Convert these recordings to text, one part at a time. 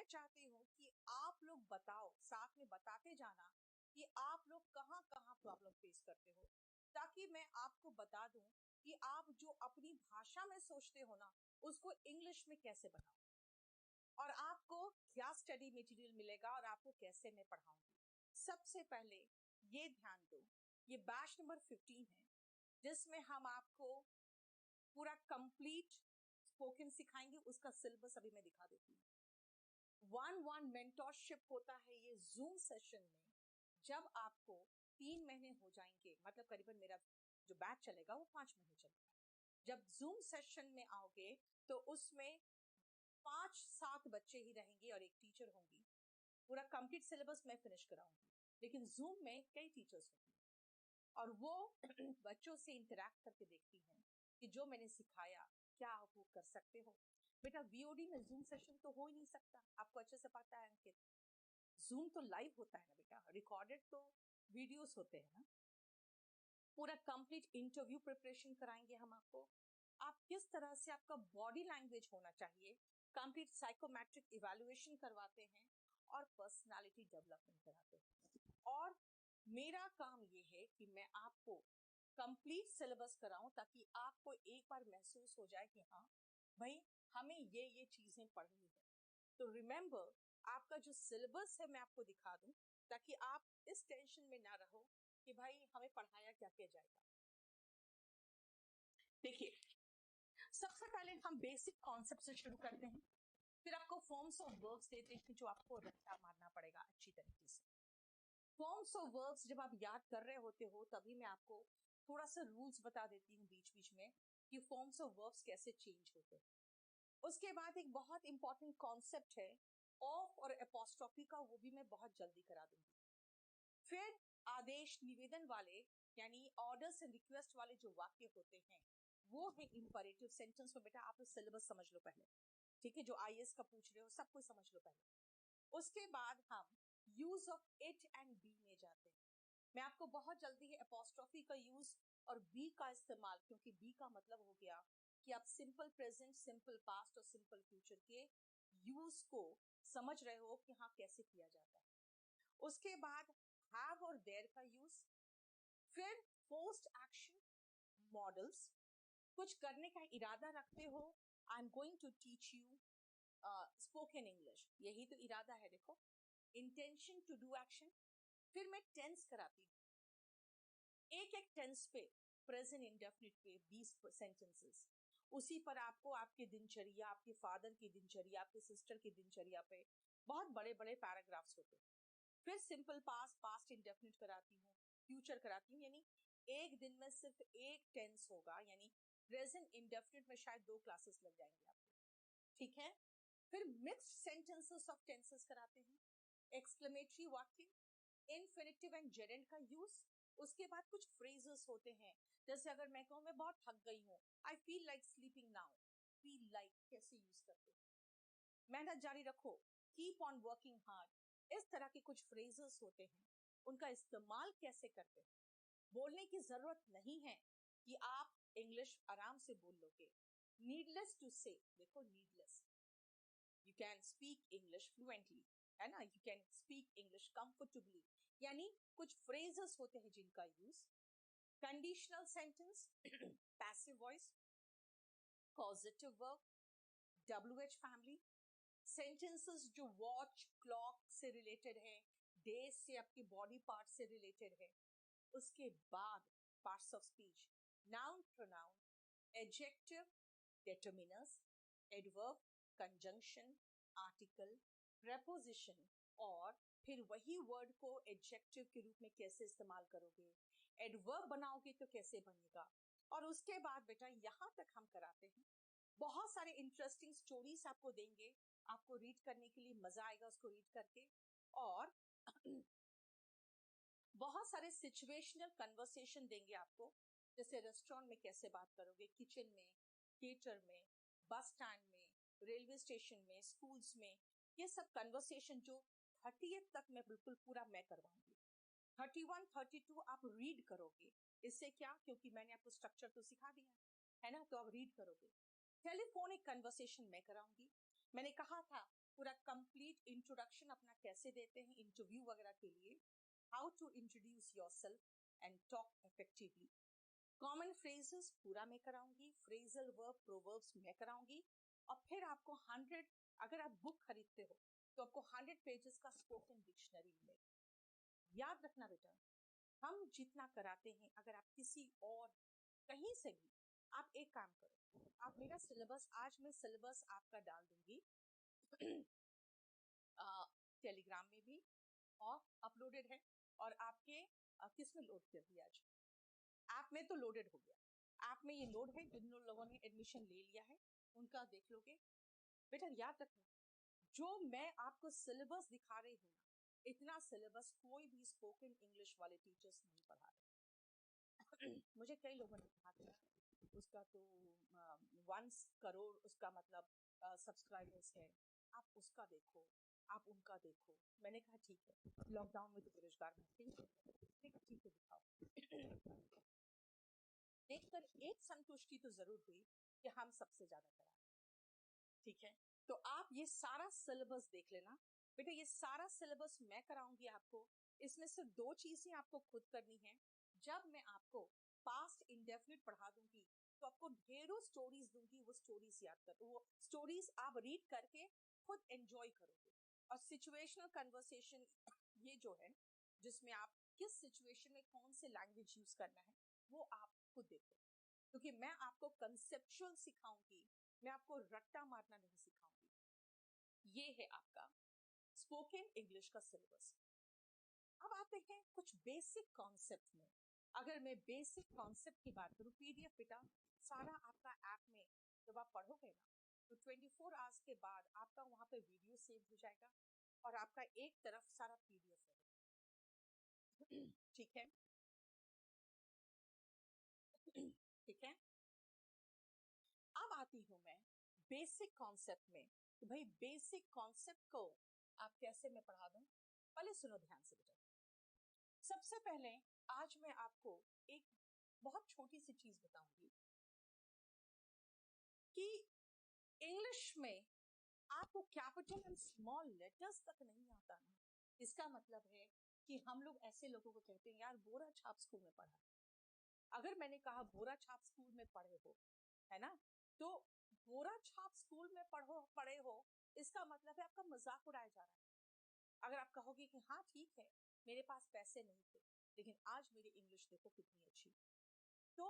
चाहती हूँ कि आप लोग बताओ, साथ में बताते जाना कि आप लोग कहाँ कहाँ प्रॉब्लम फेस करते हो, ताकि मैं आपको बता दूं कि आप जो अपनी भाषा में सोचते हो ना, उसको इंग्लिश में कैसे बनाओ, और आपको क्या स्टडी मटेरियल मिलेगा और आपको कैसे मैं पढ़ाऊंगी। सबसे पहले ये ध्यान दो, ये बैच नंबर 15 है, जिसमें हम आपको पूरा कंप्लीट स्पोकन सिखाएंगे। उसका सिलेबस अभी मैं दिखा देती हूँ। 1-1 मेंटोरशिप होता है ये जूम सेशन में। जब आपको 3 महीने हो जाएंगे, मतलब करीबन मेरा जो बैच चलेगा वो 5 महीने चलेगा। जब जूम सेशन में आओगे तो उसमें 5-7 बच्चे ही रहेंगे और एक टीचर होंगी। पूरा कंप्लीट सिलेबस मैं फिनिश कराऊंगी, लेकिन जूम में कई टीचर्स होंगी और वो बच्चों से इंटरेक्ट करके देखती हैं कि जो मैंने सिखाया क्या आप वो कर सकते हो। बेटा वीओडी में जूम सेशन तो हो ही नहीं सकता, आपको अच्छे से पता है अंकित। जूम तो लाइव होता है ना बेटा, रिकॉर्डेड तो वीडियोस होते हैं ना। पूरा कंप्लीट इंटरव्यू प्रिपरेशन कराएंगे हम आपको। आप किस तरह से आपका बॉडी लैंग्वेज होना चाहिए, कंप्लीट साइकोमेट्रिक इवैल्यूएशन करवाते हैं और पर्सनालिटी डेवलपमेंट कराते हैं। और मेरा काम ये है कि मैं आपको कंप्लीट सिलेबस कराऊं, ताकि आपको एक बार महसूस हो जाए कि हाँ भाई हमें ये चीजें पढ़नी है। तो रिमेंबर, आपका जो सिलेबस है मैं आपको दिखा दूं, ताकि आप इस टेंशन में ना रहो कि भाई हमें पढ़ाया क्या क्या जाएगा। देखिए, सबसे पहले हम बेसिक कॉन्सेप्ट से शुरू करते हैं, फिर आपको फॉर्म्स ऑफ वर्ब्स देते हैं जो आपको रट्टा मारना पड़ेगा अच्छी तरीके से। फॉर्म्स ऑफ वर्ब्स जब आप याद कर रहे होते हो, तभी मैं आपको थोड़ा सा रूल्स बता देती हूँ बीच बीच में कि फॉर्म्स ऑफ वर्ब्स कैसे चेंज होते हैं। उसके बाद एक बहुत इंपॉर्टेंट कॉन्सेप्ट है ऑफ और एपोस्ट्रोफी का, वो भी मैं बहुत जल्दी करा दूंगी। फिर आदेश निवेदन वाले यानी ऑर्डर्स एंड रिक्वेस्ट वाले जो वाक्य होते हैं वो है इंपरेटिव सेंटेंस में। बेटा आप सिलेबस समझ लो पहले, ठीक है, जो आईएएस का पूछ रहे हो सब कुछ समझ लो पहले। उसके बाद हम use of it and B में जाते हैं। मैं आपको बहुत जल्दी है एपोस्ट्रोफी का यूज और बी का इस्तेमाल, क्योंकि बी का मतलब हो गया कि आप सिंपल प्रेजेंट, सिंपल पास्ट और सिंपल फ्यूचर के यूज को समझ रहे हो कि हाँ कैसे किया जाता है। उसके बाद हैव और देयर का यूज, फिर पोस्ट एक्शन मॉडल्स, कुछ करने का इरादा रखते हो, I am going to teach you spoken English, यही तो इरादा है। देखो, इंटेंशन टू डू एक्शन। फिर मैं टेंस कराती हूँ, एक एक टेंस पे, प्रेजेंट इंडेफिनिट पे 20 सेंटेंसेस, उसी पर आपको आपके दिनचर्या, आपके फादर की दिनचर्या, आपके सिस्टर की दिनचर्या पे बहुत बड़े बड़े पैराग्राफ्स होते हैं। फिर सिंपल पास्ट, पास्ट इंडेफिनिट कराती हूँ, फ्यूचर कराती हूँ, यानी एक दिन में सिर्फ एक टेंस होगा, यानी प्रेजेंट इंडेफिनिट में शायद 2 क्लासेस लग जाएंगे आपको, ठीक है। फिर मिक्स्ड सेंटेंसेस ऑफ टेंसेस कराते हैं, एक्सक्लेमेटरी वाक्य, इन्फिनिटिव एंड जेरेंड का यूज। उसके बाद कुछ फ्रेजेस होते हैं, जैसे अगर मैं कहूं मैं बहुत थक गई हूं, I feel like sleeping now, feel like कैसे यूज करते हैं। मेहनत जारी रखो, कीप ऑन वर्किंग हार्ड, इस तरह के कुछ फ्रेजेस होते हैं, उनका इस्तेमाल कैसे करते हैं। बोलने की जरूरत नहीं है कि आप इंग्लिश आराम से बोल लोगे, नीडलेस टू से, देखो needless, you can speak English fluently, है ना, you can speak English comfortably, यानी कुछ फ्रेजेस होते हैं जिनका use. Conditional sentence, passive voice, positive verb, WH family, sentences जो वॉच क्लॉक से रिलेटेड है, डे से, आपकी बॉडी पार्ट से रिलेटेड है। उसके बाद parts of speech, noun, pronoun, adjective, determiners, adverb, conjunction, article, preposition, और फिर वही वर्ड को एडजेक्टिव के रूप में कैसे इस्तेमाल करोगे, एडवर्ब बनाओगे तो कैसे बनेगा। और उसके बाद बेटा यहां तक हम कराते हैं, बहुत सारे इंटरेस्टिंग स्टोरीज आपको देंगे, आपको रीड करने के लिए मजा आएगा उसको रीड करके। और बहुत सारे सिचुएशनल कन्वर्सेशन देंगे आपको, जैसे रेस्टोरेंट में कैसे बात करोगे, किचन में, थिएटर में, बस स्टैंड में, रेलवे स्टेशन में, स्कूल्स में, ये सब कन्वर्सेशन जो 30th तक मैं बिल्कुल पूरा मैं करवाऊंगी। 31, 32 आप रीड करोगे, इससे क्या, क्योंकि मैंने आपको स्ट्रक्चर तो सिखा दिया है ना, तो आप रीड करोगे। टेलीफोनिक कन्वर्सेशन मैं कराऊंगी, मैंने कहा था पूरा कंप्लीट कंप्लीट इंट्रोडक्शन अपना कैसे देते हैं इंटरव्यू वगैरह के लिए, how to introduce yourself and talk effectively. Common phrases पूरा मैं कराऊंगी, फ्रेजल वर्ब प्रोवर्ब्स मैं कराऊंगी, और फिर आपको 100, अगर आप बुक खरीदते हो तो आपको 100 पेजेस का स्पोकन डिक्शनरी मिलेगा। याद रखना बेटा, हम जितना कराते हैं, अगर आप किसी और कहीं से भी, आप एक काम करो, आप मेरा सिलेबस, आज मैं सिलेबस आपका डाल दूंगी टेलीग्राम में भी, और अपलोडेड है, और आपके किस में लोड कर दिया, आज ऐप में तो लोडेड हो गया, ऐप में ये लोड है, जिन लोगों ने एडमिशन ले लिया है उनका देख लोगे। बेटा याद रखना, जो मैं आपको सिलेबस दिखा रही हूँ ना, इतना सिलेबस कोई भी स्पोकन इंग्लिश वाले टीचर्स नहीं पढ़ा रहे। मुझे कई लोगों ने कहा था उसका तो 1 करोड़ उसका मतलब सब्सक्राइबर्स है, आप उसका देखो, आप उनका देखो। मैंने कहा ठीक है, लॉकडाउन में तो बेरोजगार बैठे ही थे, ठीक है दिखाओ। देखकर एक संतुष्टि तो जरूर हुई कि हम सबसे ज्यादा करा, ठीक है। तो आप ये सारा सिलेबस देख लेना बेटा, ये सारा सिलेबस मैं कराऊंगी आपको। इसमें से 2 चीजें आपको खुद करनी है। जब मैं आपको पास्ट इंडेफिनिट पढ़ा दूंगी तो आपको ढेरों स्टोरीज दूंगी, वो स्टोरीज याद कर, वो स्टोरीज आप रीड करके खुद एंजॉय करोगे। और सिचुएशनल कन्वर्सेशन ये जो है, जिसमें आप किस सिचुएशन में कौन से लैंग्वेज यूज करना है वो आप खुद देखो, क्योंकि मैं आपको कंसेप्चुअल सिखाऊंगी, मैं आपको रट्टा मारना नहीं सिखाऊंगी। ये है आपका स्पोकन इंग्लिश का सिलेबस। अब आते हैं कुछ बेसिक कॉन्सेप्ट में। अगर मैं बेसिक कॉन्सेप्ट की बात करूं, पीडीएफ बेटा सारा आपका ऐप में जब आप पढ़ोगे ना, तो 24 आवर्स के बाद आपका वहां पे वीडियो सेव हो जाएगा और आपका एक तरफ सारा पीडीएफ रहेगा। ठीक है, ठीक है। अब आती हूं मैं बेसिक कॉन्सेप्ट में, तो भाई बेसिक कॉन्सेप्ट को आप कैसे मैं पढ़ा दूं, पहले सुनो ध्यान से बेटा। सबसे पहले आज मैं आपको एक बहुत छोटी सी चीज बताऊंगी कि इंग्लिश में आपको कैपिटल एंड स्मॉल लेटर्स तक नहीं आता ना, इसका मतलब है कि हम लोग ऐसे लोगों को कहते हैं यार बोरा छाप स्कूल में पढ़ा। अगर मैंने कहा बोरा छाप स्कूल में पढ़े हो, है ना, तो बोरा छाप स्कूल में पढ़े हो, इसका मतलब है आपका मजाक उड़ाया जा रहा है। अगर आप कहोगे कि हाँ ठीक है, मेरे पास पैसे नहीं थे लेकिन आज मेरी इंग्लिश देखो कितनी अच्छी, तो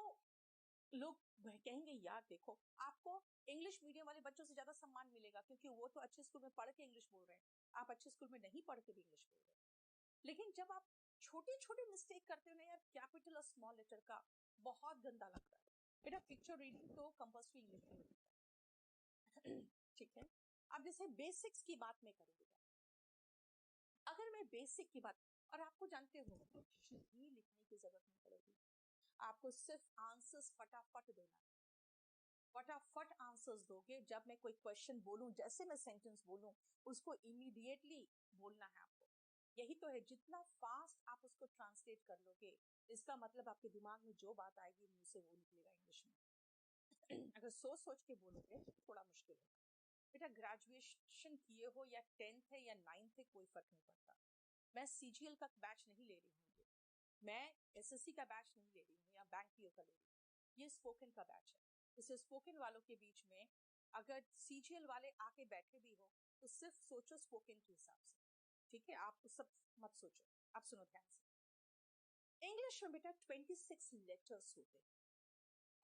लोग कहेंगे यार देखो, आपको इंग्लिश मीडियम वाले बच्चों से ज्यादा सम्मान मिलेगा, क्योंकि वो तो अच्छे स्कूल में पढ़ के इंग्लिश बोल रहे हैं, आप अच्छे स्कूल में नहीं पढ़ के भी इंग्लिश बोल रहे हैं। लेकिन जब आप छोटे छोटे मिस्टेक करते हो ना यार, कैपिटल और स्मॉल लेटर का, बहुत गंदा लगता है बेटा। पिक्चर रीडिंग तो कंपल्सरी इंग्लिश में होता है। ठीक है, अब जैसे बेसिक्स की बात मैं करूँ बेटा, अगर मैं बेसिक की बात, और आपको जानते हो कुछ भी लिखने की जरूरत नहीं पड़ेगी, आपको सिर्फ आंसर्स फटाफट देना, फटाफट आंसर्स दोगे। जब मैं कोई क्वेश्चन बोलूं, जैसे मैं सेंटेंस बोलूं, उसको इमीडिएटली बोलना है आपको। यही तो है, जितना फास्ट आप उसको ट्रांसलेट कर लोगे, इसका मतलब आपके दिमाग में जो बात आएगी मुंह से वो निकलेगा इंग्लिश में। अगर सोच सोच के बोलोगे तो थोड़ा मुश्किल होगा बेटा। ग्रेजुएशन किए हो या 10th है या 9th है, कोई फर्क नहीं पड़ता। मैं सीजीएल का बैच नहीं ले रही हूँ, मैं एसएससी का बैच नहीं ले रही हूँ या बैंक पीओ का ले रही हूँ, ये स्पोकन का बैच है। इसे स्पोकन वालों के बीच में अगर सीजीएल वाले आके बैठे भी हो तो सिर्फ सोचो स्पोकन के हिसाब से, ठीक है, आप सब मत सोचो। आप सुनो ध्यान से, इंग्लिश में बेटा 26 लेटर्स होते हैं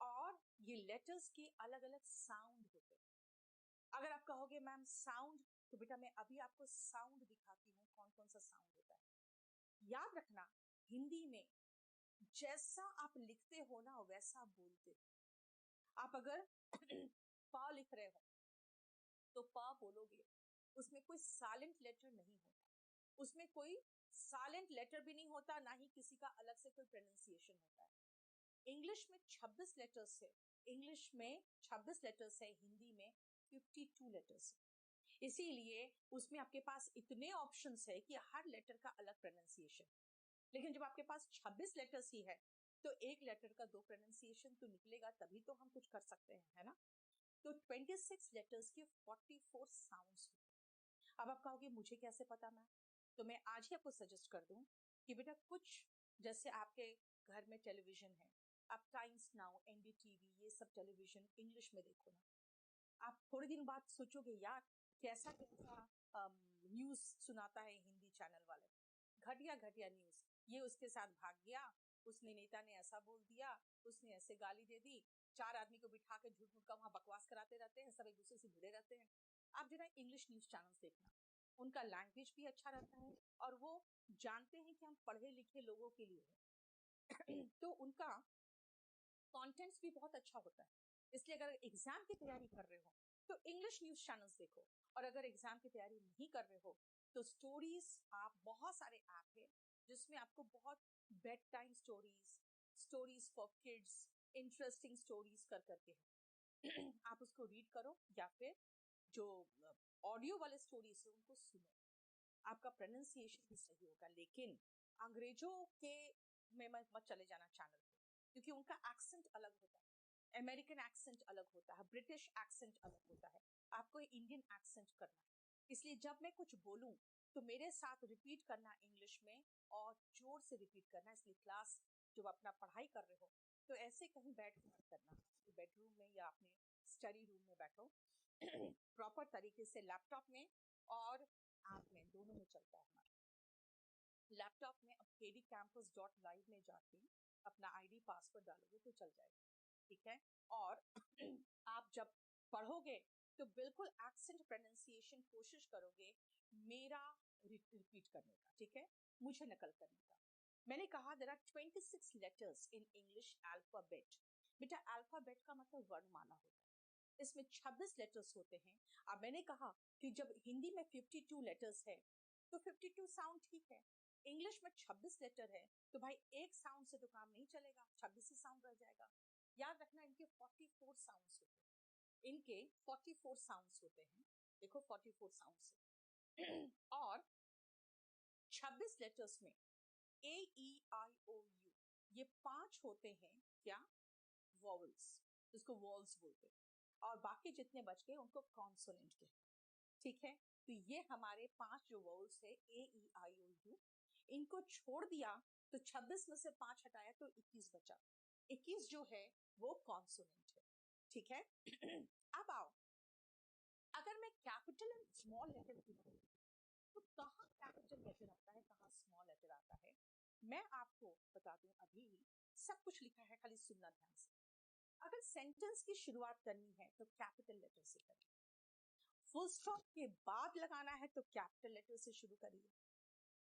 और ये लेटर्स के अलग अलग साउंड होते हैं। अगर आप कहोगे मैम साउंड, तो बेटा मैं अभी आपको साउंड दिखाती हूँ कौन कौन सा साउंड होता है। याद रखना, हिंदी में जैसा आप लिखते हो ना वैसा बोलते हो। आप अगर पा लिख रहे हो तो पा बोलोगे, उसमें कोई साइलेंट लेटर नहीं होता, उसमें कोई साइलेंट लेटर भी नहीं होता, ना ही किसी का अलग से कोई प्रोनाउंसिएशन होता है। इंग्लिश में 26 लेटर्स है, इंग्लिश में 26 लेटर्स है, हिंदी में 52 लेटर्स है। इसीलिए उसमें आपके पास इतने ऑप्शंस है कि हर लेटर का अलग प्रोनाउंसिएशन। लेकिन जब आपके पास 26 लेटर्स ही है तो एक लेटर का 2 प्रोनाउंसिएशन तो निकलेगा, तभी तो हम कुछ कर सकते हैं, है ना। तो 26 लेटर्स के 44 साउंड्स होते हैं। अब आप कहोगे मुझे कैसे पता मैम, तो मैं आज ही आपको सजेस्ट कर दूं कि बेटा कुछ जैसे आपके घर में टेलीविजन है, आप टाइम्स नाउ, एनडीटीवी, ये सब टेलीविजन इंग्लिश में देखो ना। आप थोड़े दिन बाद सोचोगे यार कैसा कैसा न्यूज सुनाता है हिंदी चैनल वाले, घटिया घटिया न्यूज, ये उसके साथ भाग गया, उसने नेता ने ऐसा बोल दिया, उसने ऐसे गाली दे दी, 4 आदमी को बिठा के झूठ मूठ का वहां बकवास कराते रहते हैं, सब एक दूसरे से भिड़े रहते हैं। आप जरा इंग्लिश न्यूज चैनल देखना, उनका लैंग्वेज भी अच्छा रहता है और वो जानते हैं कि हम पढ़े लिखे लोगों के लिए है तो उनका कंटेंट्स भी बहुत अच्छा होता है। इसलिए अगर एग्जाम की तैयारी कर रहे हो तो इंग्लिश न्यूज चैनल्स देखो, और अगर एग्जाम की तैयारी नहीं कर रहे हो तो स्टोरीज, आप बहुत सारे ऐप है जिसमें आपको बहुत bed time stories, stories for kids, interesting stories कर करके है आप उसको रीड करो, या फिर जो ऑडियो वाले स्टोरीज है उनको सुनो, आपका प्रोनाउंसिएशन भी सही होगा। लेकिन अंग्रेजों के में मत चले जाना चैनल पे, क्योंकि उनका एक्सेंट अलग होता है, अमेरिकन एक्सेंट अलग होता है, ब्रिटिश एक्सेंट अलग होता है, आपको इंडियन एक्सेंट करना है। इसलिए जब मैं कुछ बोलूं तो मेरे साथ रिपीट करना इंग्लिश में, और जोर से रिपीट करना। इसलिए क्लास जब अपना पढ़ाई कर रहे हो तो ऐसे कहीं बैठ के मत करना, बेडरूम में या अपने स्टडी रूम में बैठो प्रॉपर तरीके से, लैपटॉप में और ऐप में, दोनों में चलता है हमारा। लैपटॉप में अब kdcampus.live में जाके अपना आईडी पासवर्ड डालोगे तो चल जाएगा, ठीक है। और आप जब पढ़ोगे तो बिल्कुल एक्सेंट प्रोनाउंसिएशन कोशिश करोगे मेरा रिपीट करने का, ठीक है, मुझे नकल करने का। मैंने कहा there are 26 letters in English alphabet. बेटा अल्फाबेट का मतलब वर्णमाला होता है, इसमें 26 लेटर्स होते हैं। अब मैंने कहा कि जब हिंदी में 52 लेटर्स है तो 52 साउंड ठीक है, इंग्लिश में 26 लेटर है तो भाई एक साउंड से तो काम नहीं चलेगा, 26 ही साउंड रह जाएगा। याद रखना इनके 44 साउंड्स होते हैं, इनके 44 साउंड्स होते हैं, देखो 44 साउंड्स है और 26 लेटर्स में ए ई आई ओ यू ये 5 होते हैं क्या, वॉवल्स, जिसको वॉल्स बोलते हैं, और बाकी जितने बच गए उनको कॉन्सोनेंट कहते हैं, ठीक है। तो ये हमारे 5 जो वॉवल्स है ए ई आई ओ यू, इनको छोड़ दिया तो 26 में से 5 हटाया तो 21 बचा, 21 जो है वो कॉन्सोनेंट है, ठीक है अब आओ, अगर मैं कैपिटल एंड स्मॉल लेटर की बात तो कहाँ कैपिटल लेटर आता है, कहाँ स्मॉल लेटर आता है, मैं आपको बता दूं। अभी सब कुछ लिखा है, खाली सुनना ध्यान से। अगर सेंटेंस की शुरुआत करनी है तो कैपिटल लेटर से करिए, फुल स्टॉप के बाद लगाना है तो कैपिटल लेटर से शुरू करिए।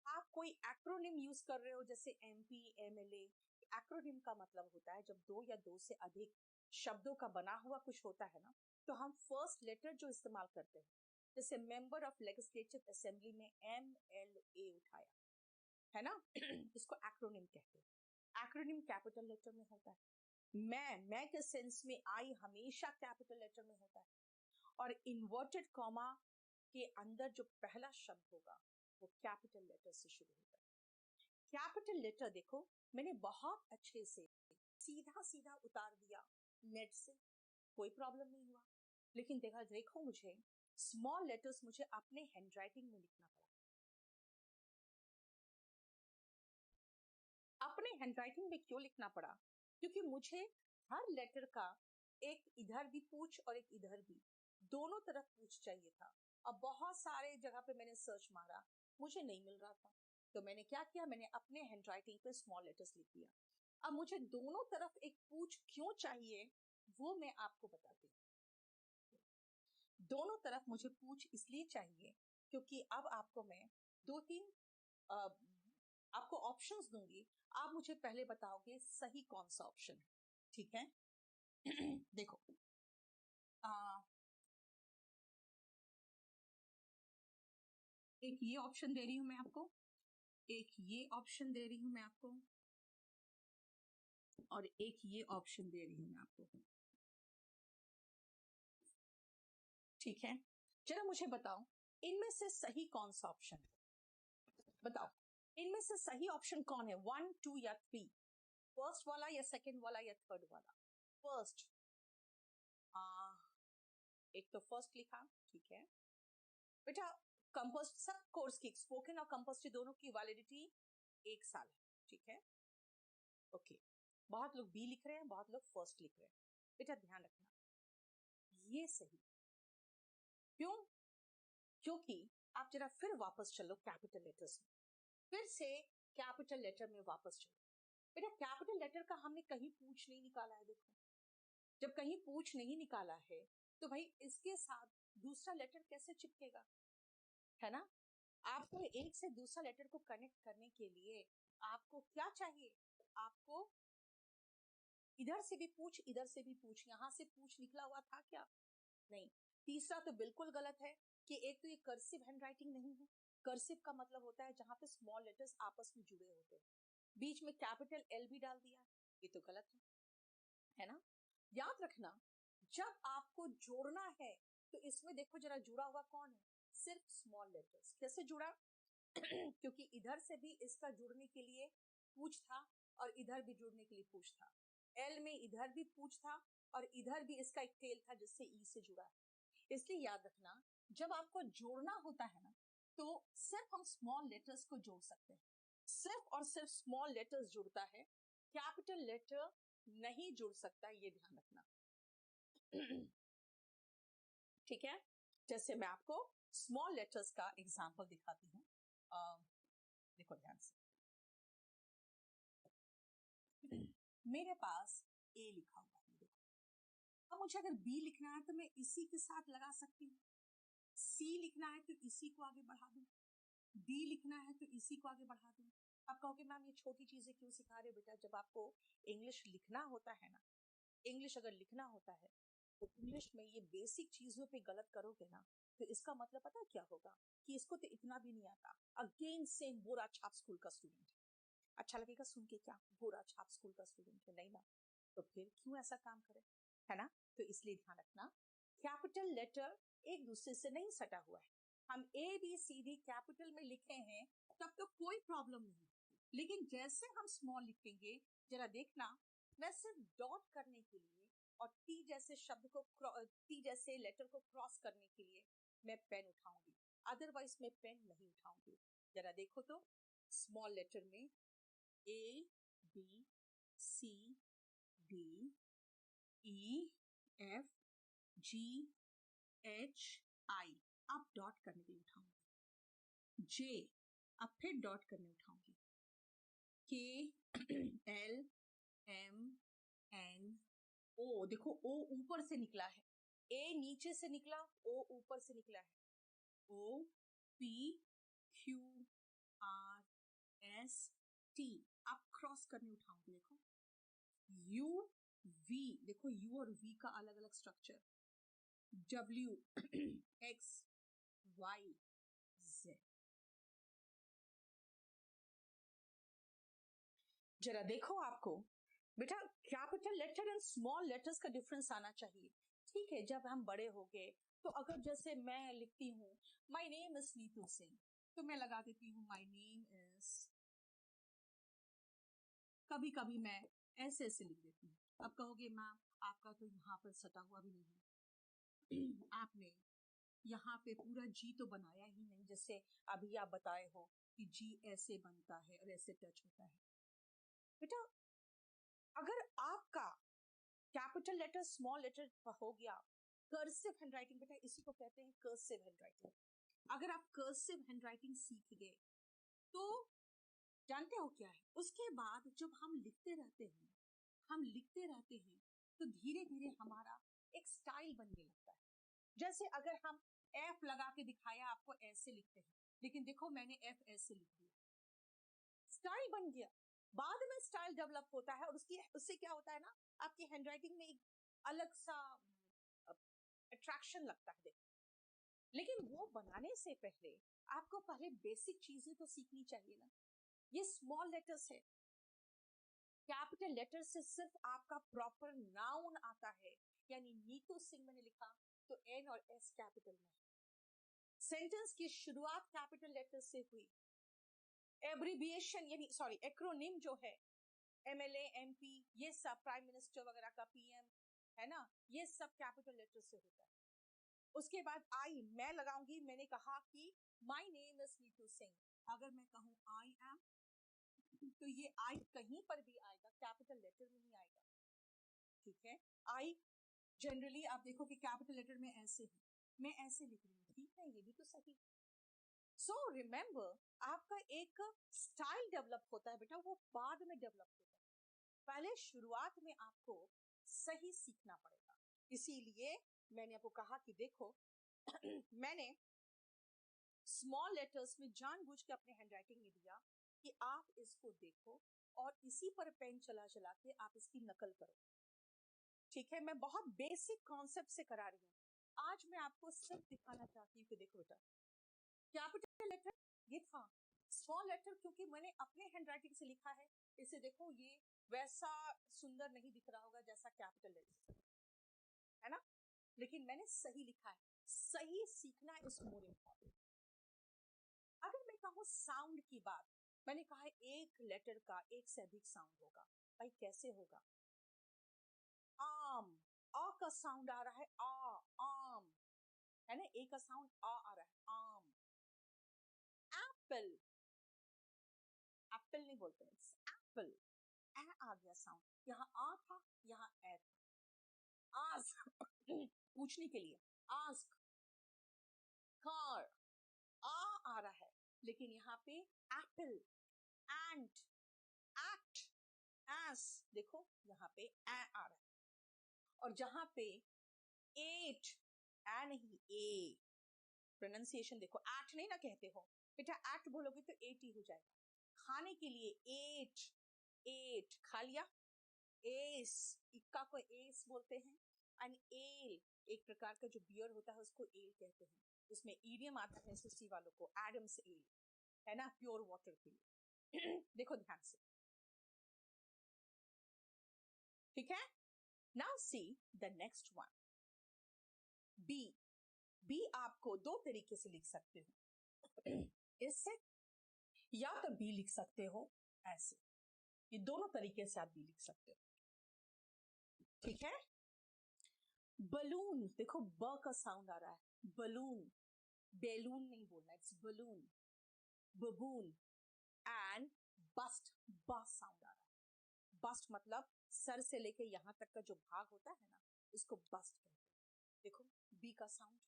आप कोई एक्रोनिम यूज कर रहे हो जैसे एमपी, एमएलए, एक्रोनिम का मतलब होता है जब 2 या 2 से अधिक शब्दों का बना हुआ कुछ होता है ना, तो हम फर्स्ट लेटर जो इस्तेमाल करते हैं, जैसे मेंबर ऑफ लेजिस्लेटिव असेंबली में MLA उठाया है ना इसको एक्रोनिम कहते हैं। एक्रोनिम कैपिटल लेटर में होता है। मैं के सेंस में आई हमेशा कैपिटल लेटर में होता है, और इन्वर्टेड कॉमा के अंदर जो पहला शब्द होगा वो कैपिटल लेटर से शुरू होता है। कैपिटल लेटर देखो मैंने बहुत अच्छे से सीधा सीधा उतार दिया नेट से, कोई प्रॉब्लम नहीं हुआ। लेकिन देखो मुझे स्मॉल लेटर्स मुझे अपने हैंडराइटिंग में लिखना पड़ा, अपने हैंडराइटिंग में क्यों लिखना पड़ा, क्योंकि मुझे हर लेटर का एक इधर भी पूछ और एक इधर भी, दोनों तरफ पूछ चाहिए था। अब बहुत सारे जगह पे मैंने सर्च मारा, मुझे नहीं मिल रहा था, तो मैंने क्या किया, मैंने अपने हैंडराइटिंग पे स्मॉल लेटर्स लिख दिया। अब मुझे दोनों तरफ एक पूछ क्यों चाहिए वो मैं आपको बताती हूँ। दोनों तरफ मुझे पूछ इसलिए चाहिए क्योंकि अब आपको मैं 2-3 आपको ऑप्शंस दूंगी, आप मुझे पहले बताओगे सही कौन सा ऑप्शन है, ठीक है देखो एक ये ऑप्शन दे रही हूं मैं आपको, एक ये ऑप्शन दे रही हूं मैं आपको, और एक ये ऑप्शन दे रही हूं मैं आपको, ठीक है। जरा मुझे बताओ इनमें से सही कौन सा ऑप्शन है, बताओ इनमें से सही ऑप्शन कौन है, 1, 2 या 3, फर्स्ट वाला या सेकंड वाला या थर्ड वाला। फर्स्ट, एक तो फर्स्ट लिखा, ठीक है बेटा, कंपोस्ट सब कोर्स की स्पोकन और कंपोस्ट दोनों की वैलिडिटी 1 साल है, ठीक है? ओके, बहुत लोग बी लिख रहे हैं, बहुत लोग फर्स्ट लिख रहे हैं। बेटा ध्यान रखना, ये सही। क्यों? क्योंकि आप जरा फिर वापस चलो कैपिटल लेटर्स में, फिर से कैपिटल लेटर में वापस चलो। बेटा कैपिटल लेटर का हमने कहीं पूछ नहीं निकाला है। देखो, जब कहीं पूछ नहीं निकाला है तो भाई इसके साथ दूसरा लेटर कैसे चिपकेगा, है ना? आपको एक से दूसरा लेटर को कनेक्ट करने के लिए आपको क्या चाहिए? आपको इधर से भी पूछ, इधर से भी पूछ, यहां से पूछ निकला हुआ था क्या? नहीं। तीसरा तो बिल्कुल गलत है कि एक तो ये कर्सिव हैंडराइटिंग नहीं है। कर्सिव का मतलब होता है जहां पे स्मॉल लेटर्स आपस में जुड़े होते हैं। बीच में कैपिटल एल भी डाल दिया, ये तो गलत है ना? याद रखना, जब आपको जोड़ना है तो इसमें देखो जरा जुड़ा हुआ कौन है? सिर्फ स्मॉल लेटर्स। कैसे जुड़ा? क्योंकि इधर से भी इसका जुड़ने के लिए पूछ था और इधर भी जुड़ने के लिए पूछ था। एल में इधर भी पूछ था और इधर भी इसका एक टेल था जिससे ई से जुड़ा है। इसलिए याद रखना, जब आपको जोड़ना होता है ना तो सिर्फ हम स्मॉल लेटर्स को जोड़ सकते हैं। सिर्फ और सिर्फ स्मॉल लेटर्स जुड़ता है, कैपिटल लेटर नहीं जुड़ सकता, ये ध्यान रखना। ठीक है? जैसे मैं आपको स्मॉल लेटर्स का एग्जांपल दिखाती हूँ। देखो ध्यान से, मेरे पास ए लिखा हुआ है। देखो, अब मुझे अगर बी लिखना है तो मैं इसी के साथ लगा सकती हूँ। सी लिखना है तो इसी को आगे बढ़ा दूं। डी लिखना है तो इसी को आगे बढ़ा दूं। आप कहोगे मैम ये छोटी चीजें क्यों सिखा रहे हो? बेटा जब आपको इंग्लिश लिखना होता है ना, इंग्लिश अगर लिखना होता है तो इंग्लिश में ये बेसिक चीजों पे गलत करोगे ना तो इसका मतलब पता है क्या होगा? कि इसको तो इतना भी नहीं आता। अगेन सेम बोरा छाप स्कूल का स्टूडेंट है। अच्छा लगेगा सुन के क्या? बोरा छाप स्कूल का स्टूडेंट है, नहीं ना? तो फिर क्यों ऐसा काम करे, है ना? तो इसलिए ध्यान रखना, कैपिटल लेटर एक दूसरे से नहीं सटा हुआ है। हम A B C D capital में लिखे हैं तब तो कोई प्रॉब्लम नहीं, लेकिन जैसे हम स्मॉल लिखेंगे, जरा देखना, मैं सिर्फ डॉट करने के लिए और टी जैसे शब्द को टी जैसे लेटर को क्रॉस करने के लिए मैं पेन उठाऊंगी, अदरवाइज मैं पेन नहीं उठाऊंगी। जरा देखो तो, स्मॉल लेटर में A B C D E F G H I, अब डॉट करने के लिए उठाऊंगी। जे, अब फिर डॉट करने उठाऊंगी। के एल एम एन ओ, देखो ओ ऊपर से निकला है, ए नीचे से निकला, ओ ऊपर से निकला है। O P Q R S T, आप क्रॉस करने उठाओगे। देखो यू वी, देखो यू और वी का अलग अलग structure. W X Y Z. जरा देखो, आपको बेटा capital letter and small letters का डिफरेंस आना चाहिए। ठीक है, जब हम बड़े हो गए तो अगर जैसे मैं लिखती हूँ my name is Neetu Singh, तो मैं लगा देती हूँ माय नेम इज, कभी कभी मैं ऐसे ऐसे लिख देती हूँ। अब कहोगे मैम आपका तो यहाँ पर सटा हुआ भी नहीं है, आपने यहाँ पे पूरा जी तो बनाया ही नहीं, जैसे अभी आप बताए हो कि जी ऐसे बनता है और ऐसे टच होता है। बेटा अगर आपका कैपिटल लेटर स्मॉल लेटर हो गया, कर्सिव हैंडराइटिंग, बेटा इसी को कहते हैं कर्सिव हैंडराइटिंग। अगर आप कर्सिव हैंडराइटिंग सीख गए तो जानते हो क्या है, उसके बाद जब हम लिखते रहते हैं, हम लिखते रहते हैं तो धीरे धीरे हमारा एक स्टाइल बनने लगता है। जैसे अगर हम एफ लगा के दिखाया, आपको ऐसे लिखते हैं, लेकिन देखो मैंने एफ ऐसे लिख दिया, स्टाइल बन गया। बाद में स्टाइल डेवलप होता है और उससे क्या होता है ना, आपकी हैंडराइटिंग में एक अलग सा अट्रैक्शन लगता है। देखो, लेकिन वो बनाने से पहले आपको पहले बेसिक चीजें तो सीखनी चाहिए ना। ये स्मॉल लेटर्स है, कैपिटल लेटर से सिर्फ आपका प्रॉपर नाउन आता है, यानी नीतू सिंह मैंने लिखा तो एन और एस कैपिटल में। सेंटेंस की शुरुआत कैपिटल लेटर से हुई। एब्रिविएशन यानी सॉरी एक्रोनिम जो है, एमएलए एमपी, ये सब प्राइम मिनिस्टर वगैरह का पीएम, है ना, ये सब कैपिटल लेटर से होता है। उसके बाद आई मैं लगाऊंगी, मैंने कहा कि my name is Neetu Singh. अगर मैं कहूं आई एम, तो ये आई कहीं पर भी आएगा, कैपिटल लेटर में ही आएगा। ठीक है, आई जनरली आप देखो कि कैपिटल लेटर में ऐसे है, मैं ऐसे लिख रही हूँ, ठीक है, ये भी तो सही। सो रिमेंबर, आपका एक स्टाइल डेवलप होता है बेटा, वो बाद में डेवलप होता है, पहले शुरुआत में आपको सही सीखना पड़ेगा। इसीलिए मैंने आपको कहा कि देखो मैंने स्मॉल लेटर्स में जानबूझ के अपने हैंडराइटिंग में दिया कि आप इसको देखो और इसी पर पेन चला चला के आप इसकी नकल करो। ठीक है, मैं बहुत बेसिक कॉन्सेप्ट से करा रही हूँ। आज मैं आपको सिर्फ दिखाना चाहती हूँ कि देखो बेटा, कैपिटल लेटर ये था, स्मॉल लेटर क्योंकि मैंने अपने हैंडराइटिंग से लिखा है, इसे देखो ये वैसा सुंदर नहीं दिख रहा होगा जैसा कैपिटल लेटर है ना, लेकिन मैंने सही लिखा है। सही सीखना इज मोर इम्पोर्टेंट। अगर मैं कहूँ साउंड की बात, मैंने कहा है एक लेटर का एक से अधिक साउंड होगा। भाई कैसे होगा? आम, आ का साउंड आ रहा है, आम है ना, ए का साउंड आ रहा है, आम। एप्पल, एप्पल नहीं बोलते, एप्पल, ए आ गया साउंड, यहाँ आ था, यहाँ ए था। आस्क पूछने के लिए, आस्क। कार, आ रहा है, लेकिन यहाँ पे एप्पल, एंट, एक्ट, एस, देखो यहाँ पे ए आ रहा है। और जहां पे एट, ए नहीं ए, प्रोनाउंसिएशन देखो, एट नहीं ना कहते हो बेटा, एट बोलोगे तो एट ही हो जाएगा। खाने के लिए एट, एट खा लिया। एस, इक्का को एस बोलते हैं। एंड एल, एक प्रकार का जो बियर होता है उसको एल कहते हैं। उसमें ईडियम आता है एसएससी वालों को, एडम्स एल है ना, प्योर वाटर के लिए। देखो ध्यान से, ठीक है। Now see the next one, B. B आपको दो तरीके से लिख सकते हो, इससे, या तो बी लिख सकते हो ऐसे, ये दोनों तरीके से आप बी लिख सकते हो। ठीक है। बलून, देखो ब का साउंड आ रहा है, बलून, बेलून नहीं बोलना, इट्स बलून। बबून एंड बस्ट, ब साउंड आ रहा है। बस्ट मतलब सर से लेके यहां तक का जो भाग होता है ना, इसको बस्ट कहते हैं। देखो बी का साउंड।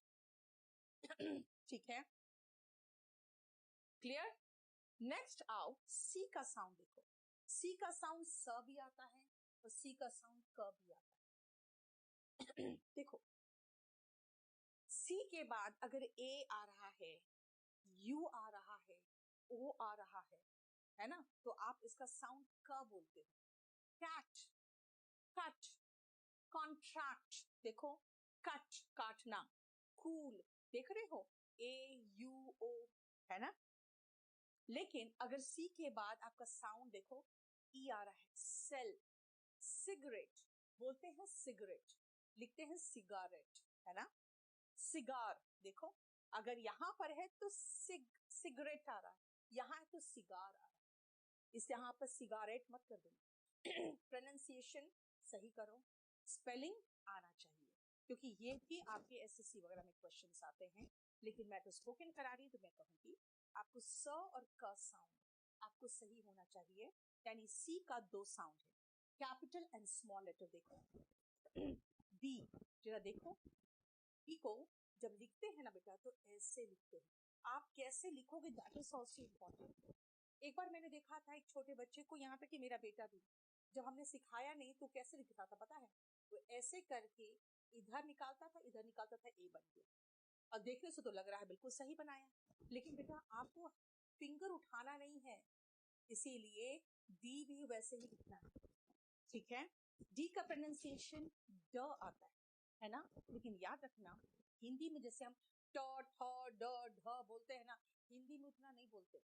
ठीक है, क्लियर। नेक्स्ट आओ सी का साउंड, देखो सी का साउंड स भी आता है और सी का साउंड क भी आता है। देखो सी के बाद अगर ए आ रहा है, यू आ रहा है, ओ आ रहा है ना, तो आप इसका साउंड क बोलते हो। कैट, कट, कॉन्ट्रैक्ट, देखो कट काटना। कूल, देख रहे हो, ए यू ओ है ना। लेकिन अगर सी के बाद आपका साउंड देखो ई आ रहा है, सेल, सिगरेट बोलते हैं, सिगरेट लिखते हैं सिगारेट है ना। सिगार, देखो अगर यहां पर है तो सिगरेट आ रहा है, यहां है तो सिगार आ रहा है, इस यहां पर सिगारेट मत कर देना। प्रोनाउंसिएशन सही करो, स्पेलिंग आना चाहिए, क्योंकि ये भी आपके एसएससी वगैरह में क्वेश्चंस आते हैं। लेकिन मैं तो स्पोकन करा रही हूं, तो मैं कहूंगी आपको स और क साउंड आपको सही होना चाहिए। यानी सी का दो साउंड है, कैपिटल एंड स्मॉल लेटर। देखो डी, जरा देखो, डी को जब लिखते हैं ना बेटा तो ऐसे लिखते हैं। आप कैसे लिखोगे दैट इज ऑल्सो इम्पोर्टेंट। एक बार मैंने देखा था एक छोटे बच्चे को, यहाँ तक कि मेरा बेटा भी, जब हमने सिखाया नहीं तो कैसे लिखता था पता है, तो ऐसे करके इधर निकालता था, इधर निकालता था, ए बन गया। और देखने से तो लग रहा है बिल्कुल सही बनाया, लेकिन बेटा आपको फिंगर उठाना नहीं है, इसीलिए डी भी वैसे ही लिखना है। ठीक है, डी का प्रोनाउंसिएशन ड आता है ना, लेकिन याद रखना हिंदी में जैसे हम ट ठ ड ढ बोलते हैं ना, हिंदी में उतना नहीं बोलते।